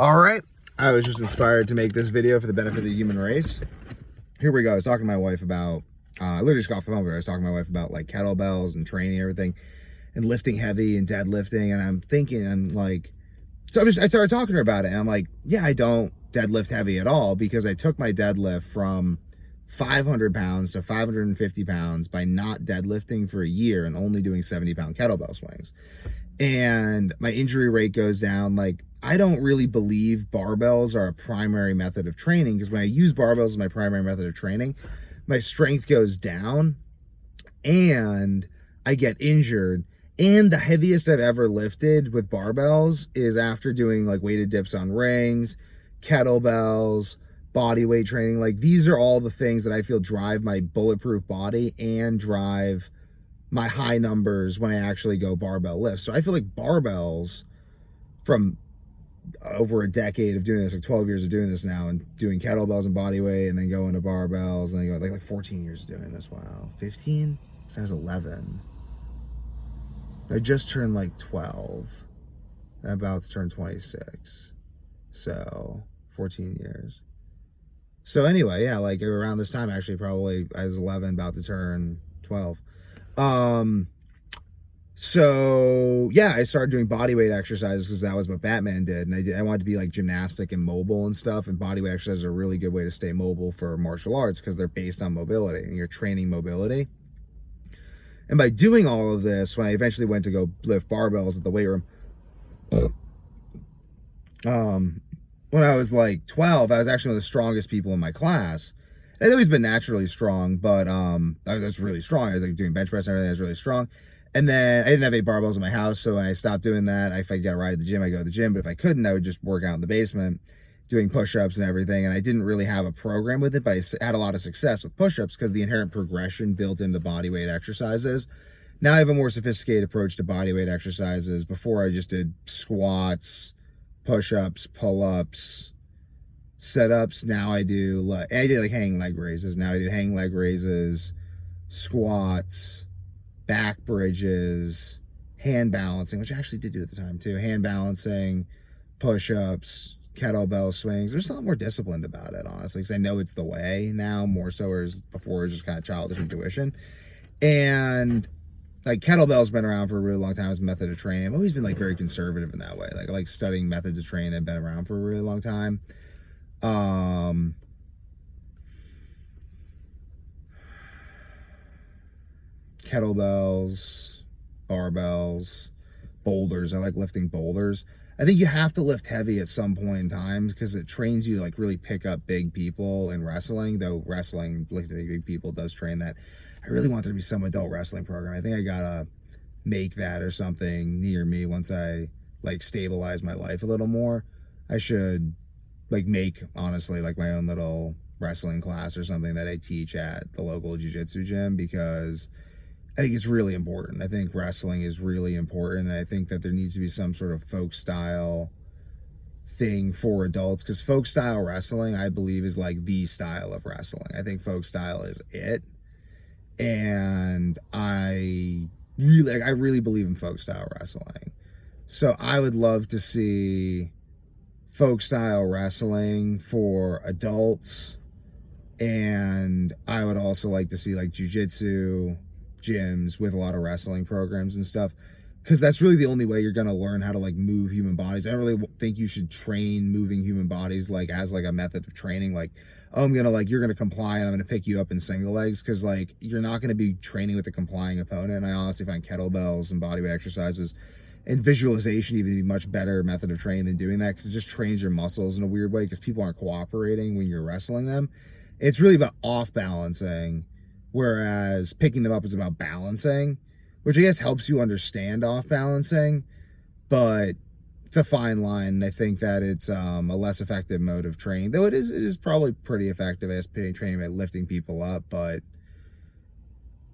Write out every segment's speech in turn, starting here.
All right. I was just inspired to make this video for the benefit of the human race. Here we go. I was talking to my wife about, I literally just got off the phone with her. I was talking to my wife about like kettlebells and training and everything and lifting heavy and deadlifting. And I'm thinking, I started talking to her about it. And I'm like, yeah, I don't deadlift heavy at all because I took my deadlift from 500 pounds to 550 pounds by not deadlifting for a year and only doing 70-pound kettlebell swings. And my injury rate goes down. Like, I don't really believe barbells are a primary method of training because when I use barbells as my primary method of training, my strength goes down and I get injured. And the heaviest I've ever lifted with barbells is after doing like weighted dips on rings, kettlebells, body weight training. Like, these are all the things that I feel drive my bulletproof body and drive my high numbers when I actually go barbell lift. So I feel like barbells, from over a decade of doing this, like 12 years of doing this now, and doing kettlebells and body weight, and then going to barbells, and then go like 14 years doing this. Wow, 15? So I was 11. I just turned like 12. I'm about to turn 26. So 14 years. So anyway, yeah, like around this time, actually, probably I was 11, about to turn 12. So yeah, I started doing body weight exercises because that was what Batman did. And I wanted to be like gymnastic and mobile and stuff. And body weight exercises are a really good way to stay mobile for martial arts because they're based on mobility and you're training mobility. And by doing all of this, when I eventually went to go lift barbells at the weight room, when I was like 12, I was actually one of the strongest people in my class. I'd always been naturally strong, but I was really strong. I was like doing bench press and everything. I was really strong. And then I didn't have any barbells in my house, so when I stopped doing that, if I got a ride at the gym, I go to the gym. But if I couldn't, I would just work out in the basement, doing push-ups and everything. And I didn't really have a program with it, but I had a lot of success with push-ups because the inherent progression built into body weight exercises. Now I have a more sophisticated approach to body weight exercises. Before, I just did squats, push-ups, pull-ups, sit-ups. Now I did like hanging leg raises. Now I do hanging leg raises, squats, back bridges, hand balancing, which I actually did do at the time too. Hand balancing, push-ups, kettlebell swings. There's a lot more disciplined about it, honestly, because I know it's the way now, more so, whereas before it was just kind of childish intuition. And like kettlebell's been around for a really long time as a method of training. I've always been like very conservative in that way. Like, I like studying methods of training that have been around for a really long time. Kettlebells, barbells, boulders. I like lifting boulders. I think you have to lift heavy at some point in time because it trains you to like really pick up big people in wrestling, though wrestling, lifting big people does train that. I really want there to be some adult wrestling program. I think I gotta make that or something near me once I like stabilize my life a little more. I should like make, honestly, like my own little wrestling class or something that I teach at the local jiu-jitsu gym because I think it's really important. I think wrestling is really important. And I think that there needs to be some sort of folk style thing for adults because folk style wrestling, I believe, is like the style of wrestling. I think folk style is it. And I really believe in folk style wrestling. So I would love to see folk style wrestling for adults. And I would also like to see like jiu-jitsu gyms with a lot of wrestling programs and stuff, because that's really the only way you're going to learn how to like move human bodies. I don't really think you should train moving human bodies like as like a method of training, like, oh, you're going to comply and I'm going to pick you up in single legs, because like you're not going to be training with a complying opponent. And I honestly find kettlebells and bodyweight exercises and visualization even be much better method of training than doing that, because it just trains your muscles in a weird way because people aren't cooperating when you're wrestling them. It's really about off balancing, whereas picking them up is about balancing, which I guess helps you understand off balancing, but it's a fine line. I think that it's a less effective mode of training, though it is probably pretty effective as training by lifting people up, but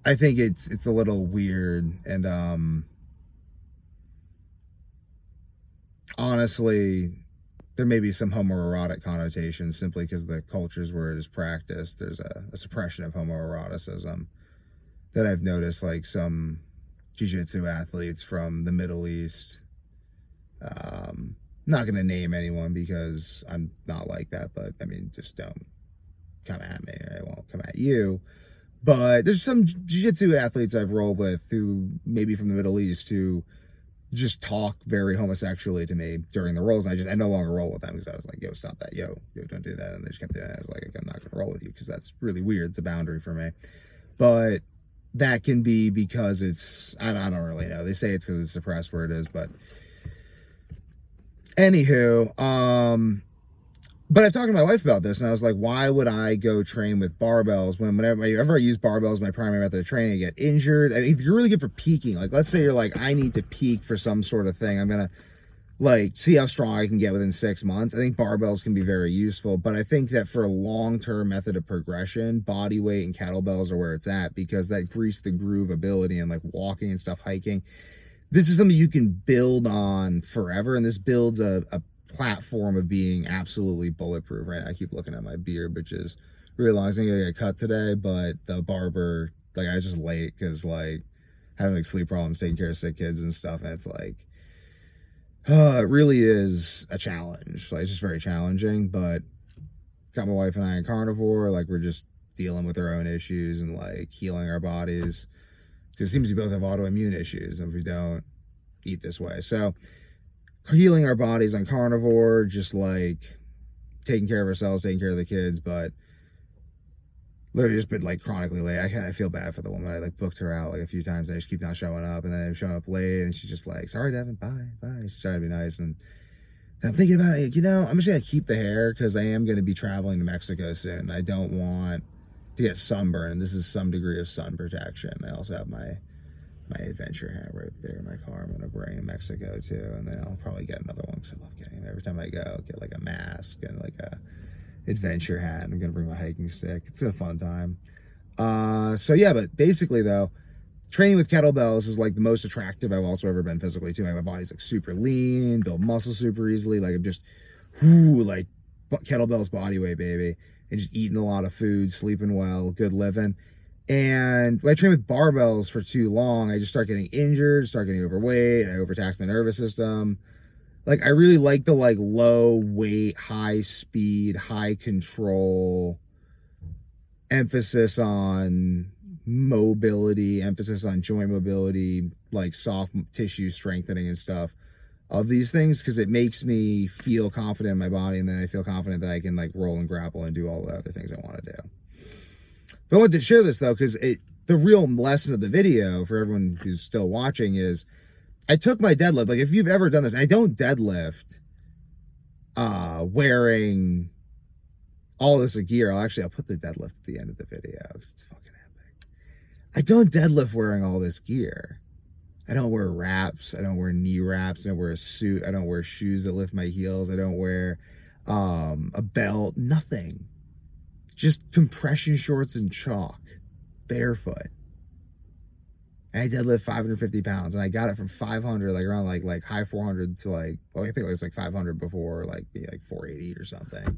I think it's a little weird. And honestly, there may be some homoerotic connotations simply because the cultures where it is practiced, there's a suppression of homoeroticism that I've noticed, like some jiu-jitsu athletes from the Middle East not going to name anyone because I'm not like that, but I mean, just don't come at me. I won't come at you. But there's some jiu-jitsu athletes I've rolled with who maybe from the Middle East who just talk very homosexually to me during the rolls. And I no longer roll with them because I was like, yo, stop that. Yo, don't do that. And they just kept doing it. I was like, I'm not going to roll with you because that's really weird. It's a boundary for me. But that can be because it's, I don't really know. They say it's because it's suppressed where it is, but anywho, but I've talked to my wife about this, and I was like, why would I go train with barbells whenever I use barbells as my primary method of training, I get injured? And if you're really good for peaking, like let's say you're like, I need to peak for some sort of thing, I'm going to like see how strong I can get within 6 months. I think barbells can be very useful, but I think that for a long-term method of progression, body weight and kettlebells are where it's at because that grease the groove ability and like walking and stuff, hiking. This is something you can build on forever, and this builds a platform of being absolutely bulletproof, right? I keep looking at my beard, which is realizing I get cut today, but the barber, like I was just late because like having like sleep problems, taking care of sick kids and stuff, and it's like, it really is a challenge. Like it's just very challenging, but got my wife and I in carnivore, like we're just dealing with our own issues and like healing our bodies. Because it seems we both have autoimmune issues if we don't eat this way. So healing our bodies on carnivore, just like taking care of ourselves, taking care of the kids, but literally just been like chronically late. I feel bad for the woman. I like booked her out like a few times and I just keep not showing up, and then I'm showing up late and she's just like, sorry Devin, bye. She's trying to be nice, and I'm thinking about it, I'm just gonna keep the hair because I am gonna be traveling to Mexico soon. I don't want to get sunburn, and this is some degree of sun protection. I also have my adventure hat right there in my car. I'm gonna bring in Mexico too, and then I'll probably get another one because I love getting them. Every time I go, I'll get like a mask and like a adventure hat. I'm gonna bring my hiking stick. It's a fun time. So yeah, but basically though, training with kettlebells is like the most attractive I've also ever been physically too. Like my body's like super lean, build muscle super easily. Like I'm just, like kettlebells body weight, baby. And just eating a lot of food, sleeping well, good living. And when I train with barbells for too long, I just start getting injured, start getting overweight, I overtax my nervous system. Like I really like the like low weight, high speed, high control, emphasis on mobility, emphasis on joint mobility, like soft tissue strengthening and stuff of these things, because it makes me feel confident in my body, and then I feel confident that I can like roll and grapple and do all the other things I want to do. But I wanted to share this though, because the real lesson of the video for everyone who's still watching is I took my deadlift. Like if you've ever done this, I don't deadlift wearing all this gear. I'll put the deadlift at the end of the video because it's fucking epic. I don't deadlift wearing all this gear. I don't wear wraps. I don't wear knee wraps. I don't wear a suit. I don't wear shoes that lift my heels. I don't wear a belt. Nothing. Just compression shorts and chalk. Barefoot. And I deadlift 550 pounds. And I got it from 500, like around like high 400 to like, well, I think it was like 500 before, like maybe like 480 or something.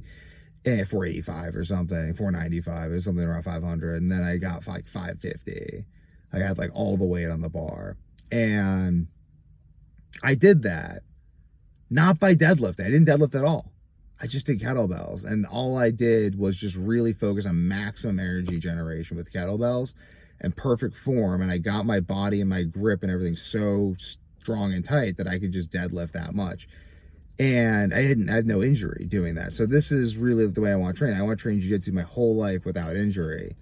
485 or something. 495 or something around 500. And then I got like 550. I had like all the weight on the bar. And I did that not by deadlifting. I didn't deadlift at all. I just did kettlebells, and all I did was just really focus on maximum energy generation with kettlebells and perfect form. And I got my body and my grip and everything so strong and tight that I could just deadlift that much. And I had no injury doing that. So this is really the way I want to train. I want to train jiu-jitsu my whole life without injury.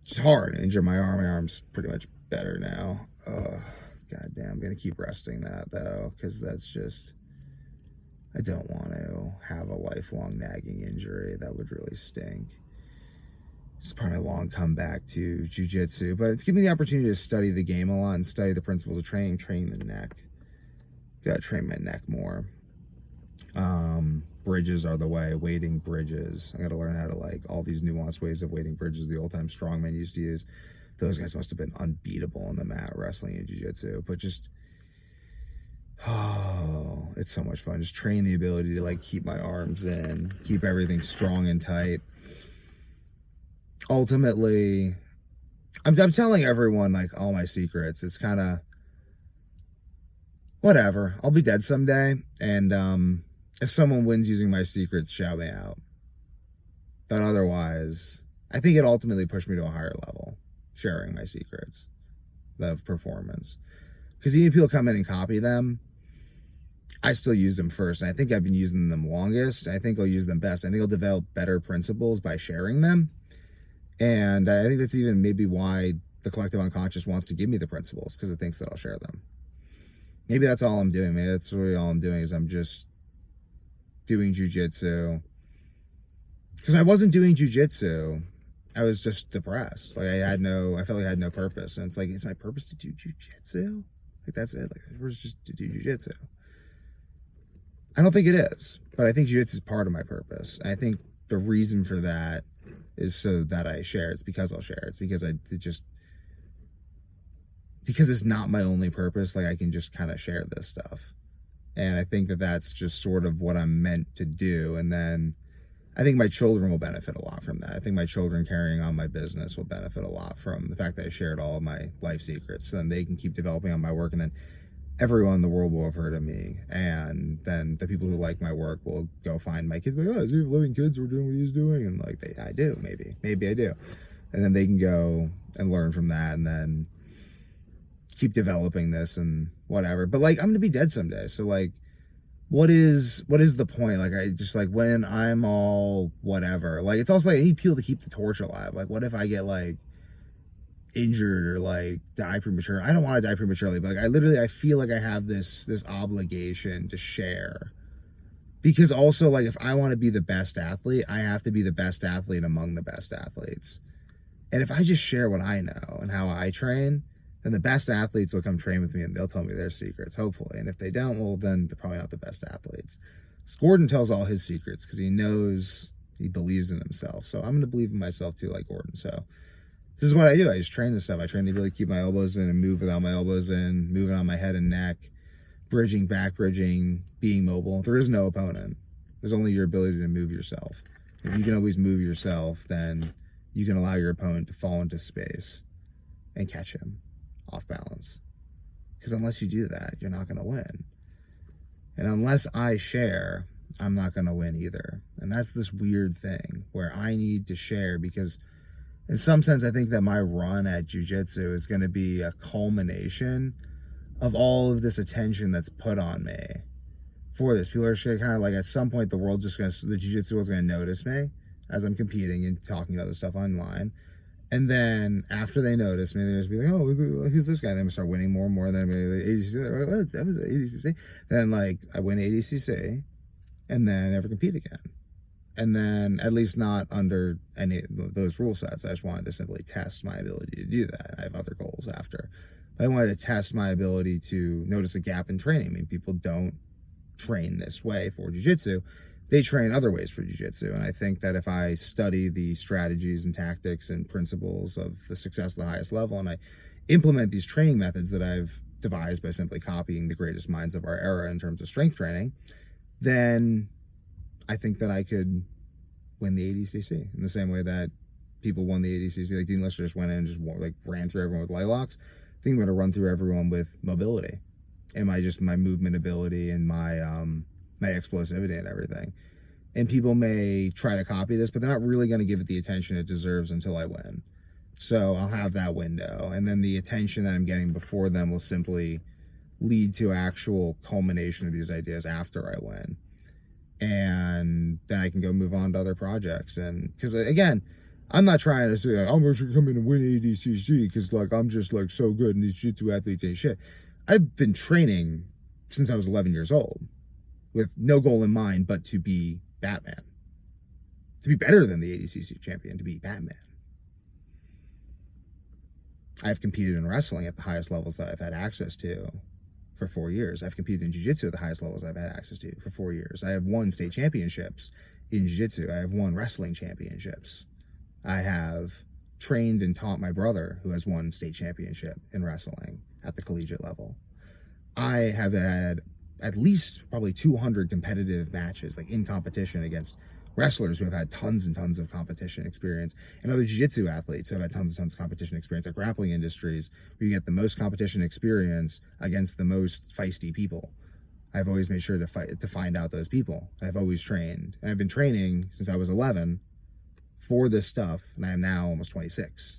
It's hard. I injured my arm. My arm's pretty much better now. God damn, I'm gonna keep resting that though, because that's just, I don't want to have a lifelong nagging injury. That would really stink. It's part of my long comeback to jiu-jitsu, but it's given me the opportunity to study the game a lot and study the principles of training, train the neck. Gotta train my neck more. Bridges are the way, weighting bridges. I gotta learn how to like all these nuanced ways of weighting bridges the old time strongmen used to use. Those guys must have been unbeatable on the mat wrestling and jiu-jitsu, but just, oh, it's so much fun. Just train the ability to like keep my arms in, keep everything strong and tight. Ultimately, I'm telling everyone like all my secrets. It's kind of, whatever. I'll be dead someday, and if someone wins using my secrets, shout me out. But otherwise, I think it ultimately pushed me to a higher level, sharing my secrets of performance. Because even if people come in and copy them, I still use them first. And I think I've been using them longest. I think I'll use them best. I think I'll develop better principles by sharing them. And I think that's even maybe why the collective unconscious wants to give me the principles, because it thinks that I'll share them. Maybe that's all I'm doing. Maybe that's really all I'm doing, is I'm just doing jujitsu. Because I wasn't doing jujitsu, I was just depressed. Like I felt like I had no purpose. And it's like, is my purpose to do jujitsu? Like that's it. Like we're just to do jujitsu. I don't think it is, but I think jiu-jitsu is part of my purpose. And I think the reason for that is so that I share. It's because I'll share. It's because because it's not my only purpose. Like I can just kind of share this stuff. And I think that that's just sort of what I'm meant to do. And then I think my children will benefit a lot from that. I think my children carrying on my business will benefit a lot from the fact that I shared all of my life secrets, and they can keep developing on my work. And then everyone in the world will have heard of me, and then the people who like my work will go find my kids, like, oh, is he living kids were doing what he's doing? And like, I do, maybe I do. And then they can go and learn from that, and then keep developing this and whatever. But like, I'm gonna be dead someday, so like, what is the point? Like, I just, like, when I'm all whatever, like, it's also like I need people to keep the torch alive. Like, what if I get like injured or like die prematurely? I don't want to die prematurely, but like I feel like I have this obligation to share, because also, like, if I want to be the best athlete, I have to be the best athlete among the best athletes. And if I just share what I know and how I train, then the best athletes will come train with me and they'll tell me their secrets, hopefully. And if they don't, well, then they're probably not the best athletes. Gordon tells all his secrets because he knows, he believes in himself. So I'm going to believe in myself too, like Gordon. So this is what I do. I just train this stuff. I train to really keep my elbows in and move without my elbows in, moving on my head and neck, bridging, back bridging, being mobile. There is no opponent. There's only your ability to move yourself. If you can always move yourself, then you can allow your opponent to fall into space and catch him off balance. Because unless you do that, you're not going to win. And unless I share, I'm not going to win either. And that's this weird thing where I need to share, because in some sense, I think that my run at jiu-jitsu is going to be a culmination of all of this attention that's put on me for this. People are kind of like, at some point, the jiu-jitsu world's going to notice me as I'm competing and talking about this stuff online. And then after they notice me, they're just be like, oh, who's this guy? And then we start winning more and more. Then like, ADCC, that was ADCC. Then like I win ADCC, and then I never compete again. And then at least not under any of those rule sets. I just wanted to simply test my ability to do that. I have other goals after. But I wanted to test my ability to notice a gap in training. I mean, people don't train this way for jiu-jitsu. They train other ways for jiu-jitsu. And I think that if I study the strategies and tactics and principles of the success of the highest level, and I implement these training methods that I've devised by simply copying the greatest minds of our era in terms of strength training, then I think that I could win the ADCC in the same way that people won the ADCC. Like Dean Lister just went in and just like ran through everyone with light locks. I think I'm going to run through everyone with mobility and my movement ability and my explosivity and everything. And people may try to copy this, but they're not really going to give it the attention it deserves until I win. So I'll have that window, and then the attention that I'm getting before them will simply lead to actual culmination of these ideas after I win. And then I can go move on to other projects. And because again, I'm not trying to say I'm going to come in and win ADCC because like I'm just like so good and these jiu-jitsu athletes ain't shit. I've been training since I was 11 years old with no goal in mind but to be Batman, to be better than the ADCC champion, to be Batman. I've competed in wrestling at the highest levels that I've had access to for 4 years. I've competed in jiu-jitsu at the highest levels I've had access to for 4 years. I have won state championships in jiu-jitsu. I have won wrestling championships. I have trained and taught my brother who has won state championship in wrestling at the collegiate level. I have had at least probably 200 competitive matches, like in competition against wrestlers who have had tons and tons of competition experience, and other jiu-jitsu athletes who have had tons and tons of competition experience, like grappling industries, where you get the most competition experience against the most feisty people. I've always made sure to find out those people. I've always trained, and I've been training since I was 11 for this stuff, and I am now almost 26.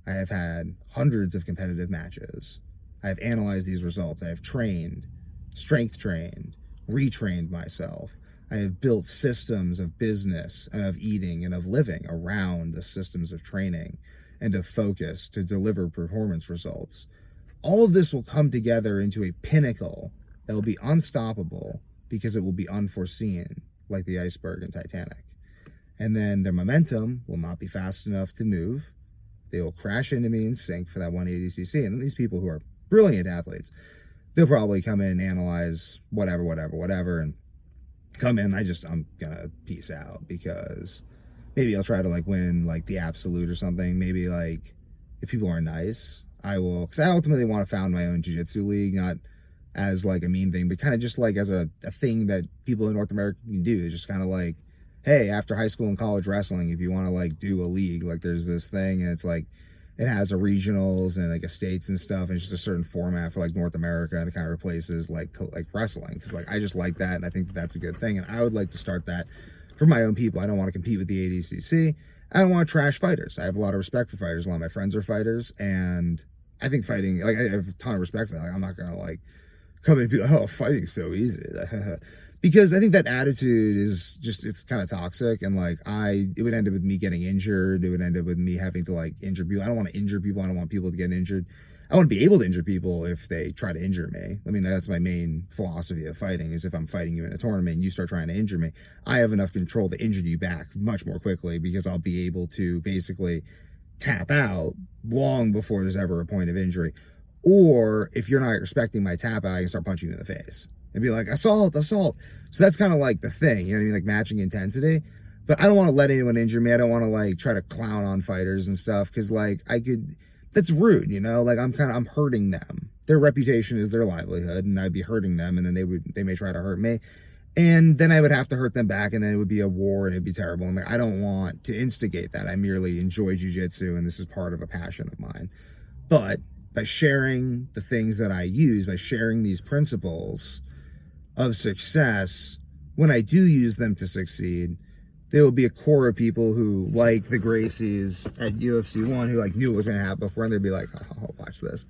I have had hundreds of competitive matches. I have analyzed these results. I have trained, strength trained, retrained myself. I have built systems of business and of eating and of living around the systems of training and of focus to deliver performance results. All of this will come together into a pinnacle that will be unstoppable because it will be unforeseen, like the iceberg in Titanic. And then the momentum will not be fast enough to move. They will crash into me and sink for that 180cc. And these people who are brilliant athletes, they'll probably come in and analyze whatever, and come in, I'm gonna peace out, because maybe I'll try to like win like the absolute or something. Maybe like if people are nice, I will, because I ultimately want to found my own jiu-jitsu league, not as like a mean thing, but kind of just like as a thing that people in North America can do. It's just kind of like, hey, after high school and college wrestling, if you want to like do a league, like there's this thing, and it's like, it has a regionals and like a states and stuff, and it's just a certain format for like North America, and it kind of replaces like wrestling, because like I just like that, and I think that that's a good thing, and I would like to start that for my own people. I don't want to compete with the ADCC. I don't want to trash fighters. I have a lot of respect for fighters. A lot of my friends are fighters, and I think fighting, like I have a ton of respect for that. Like, I'm not gonna like come in and be like, oh, fighting's so easy. Because I think that attitude is just, it's kind of toxic, and like it would end up with me getting injured. It would end up with me having to like injure people. I don't want to injure people. I don't want people to get injured. I want to be able to injure people if they try to injure me. I mean, that's my main philosophy of fighting, is if I'm fighting you in a tournament and you start trying to injure me, I have enough control to injure you back much more quickly, because I'll be able to basically tap out long before there's ever a point of injury. Or if you're not respecting my tap out, I can start punching you in the face and be like, assault. So that's kind of like the thing, you know what I mean? Like matching intensity. But I don't want to let anyone injure me. I don't want to like try to clown on fighters and stuff, because like that's rude, you know? Like I'm hurting them. Their reputation is their livelihood, and I'd be hurting them, and then they may try to hurt me. And then I would have to hurt them back, and then it would be a war, and it'd be terrible. And like, I don't want to instigate that. I merely enjoy jiu-jitsu, and this is part of a passion of mine. But by sharing the things that I use, by sharing these principles of success, when I do use them to succeed, there will be a core of people who, like the Gracies at UFC 1, who like knew it was going to happen before, and they'd be like, oh, watch this.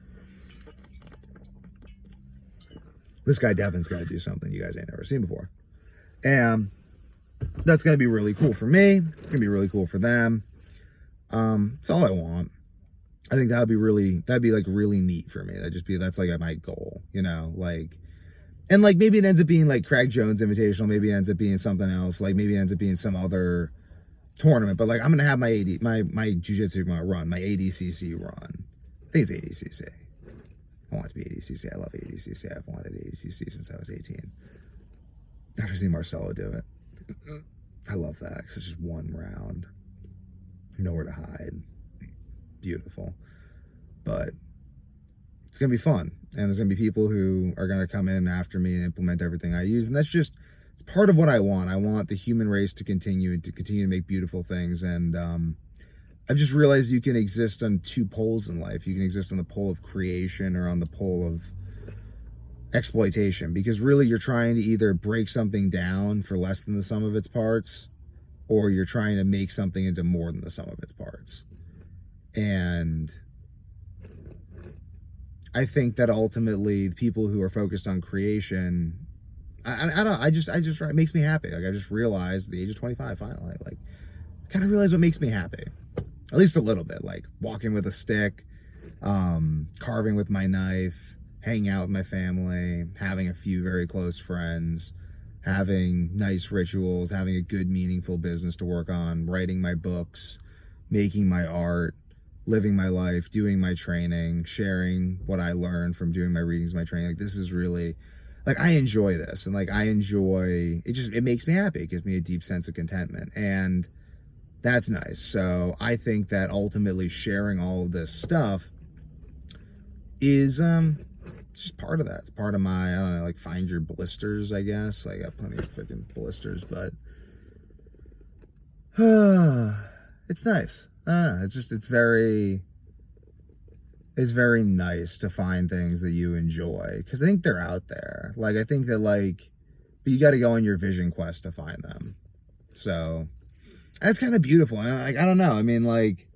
This guy Devin's going to do something you guys ain't never seen before. And that's going to be really cool for me. It's going to be really cool for them. It's all I want. I think that'd be like really neat for me. That's like my goal, you know, like, and like maybe it ends up being like Craig Jones Invitational, maybe it ends up being something else, like maybe it ends up being some other tournament, but like I'm gonna have my jiu-jitsu run, my ADCC run. I think it's ADCC. I want it to be ADCC. I love ADCC. I've wanted ADCC since I was 18. After seeing Marcelo do it, I love that because it's just one round, nowhere to hide. Beautiful. But it's going to be fun, and there's going to be people who are going to come in after me and implement everything I use, and it's part of what I want. I want the human race to continue to make beautiful things, and I've just realized you can exist on two poles in life. You can exist on the pole of creation or on the pole of exploitation, because really you're trying to either break something down for less than the sum of its parts, or you're trying to make something into more than the sum of its parts. And I think that ultimately people who are focused on creation, it makes me happy. Like I just realized at the age of 25, finally, like I kind of realized what makes me happy, at least a little bit, like walking with a stick, carving with my knife, hanging out with my family, having a few very close friends, having nice rituals, having a good, meaningful business to work on, writing my books, making my art, living my life, doing my training, sharing what I learned from doing my readings, my training. Like this is really, like I enjoy this, and like I enjoy it. It makes me happy. It gives me a deep sense of contentment, and that's nice. So I think that ultimately sharing all of this stuff is it's just part of that. It's part of my, I don't know, like find your blisters, I guess. I got plenty of freaking blisters, but it's nice. It's very nice to find things that you enjoy, because I think they're out there. Like, I think that, like, but you got to go on your vision quest to find them. So that's kind of beautiful. I don't know. I mean, like,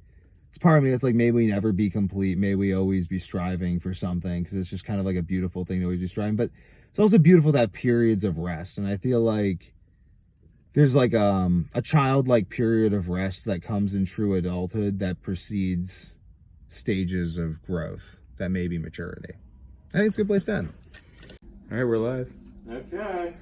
it's part of me that's like, may we never be complete. May we always be striving for something, because it's just kind of like a beautiful thing to always be striving. But it's also beautiful to have periods of rest. And I feel like there's like a childlike period of rest that comes in true adulthood that precedes stages of growth that may be maturity. I think it's a good place to end. All right, we're live. Okay.